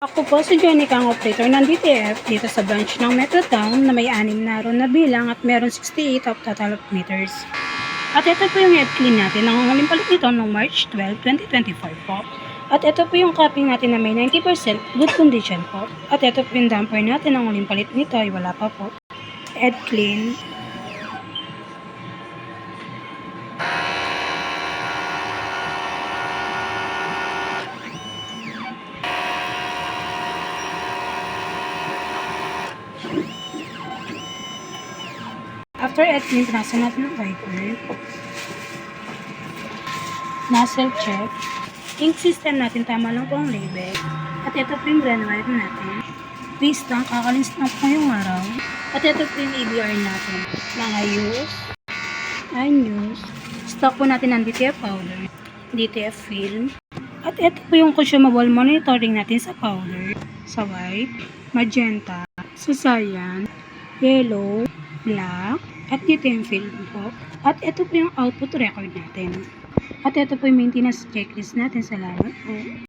Ako po si Jenny Kang operator ng DTF dito sa branch ng Metrotown na may 6 na row na bilang at meron 68 of total of meters. At ito po yung head clean natin ng huling palit nito noong March 12, 2025 po. At ito po yung capping natin na may 90% good condition po. At ito po yung damper natin ng huling palit nito ay wala pa po. Head clean. After clean, pinasa natin ang wiper. Nozzle check. Ink system natin, tama lang po ang label. At ito po yung brand wire natin. Please lang, kakalinis lang po yung araw. At ito po yung ABR natin. Mga use, unused. Stock po natin ang DTF powder, DTF film. At ito po yung consumable monitoring natin sa powder, sa white, magenta, sa cyan, yellow, black, at dito yung film po. At ito po yung output record natin. At ito po yung maintenance checklist natin. Salamat po.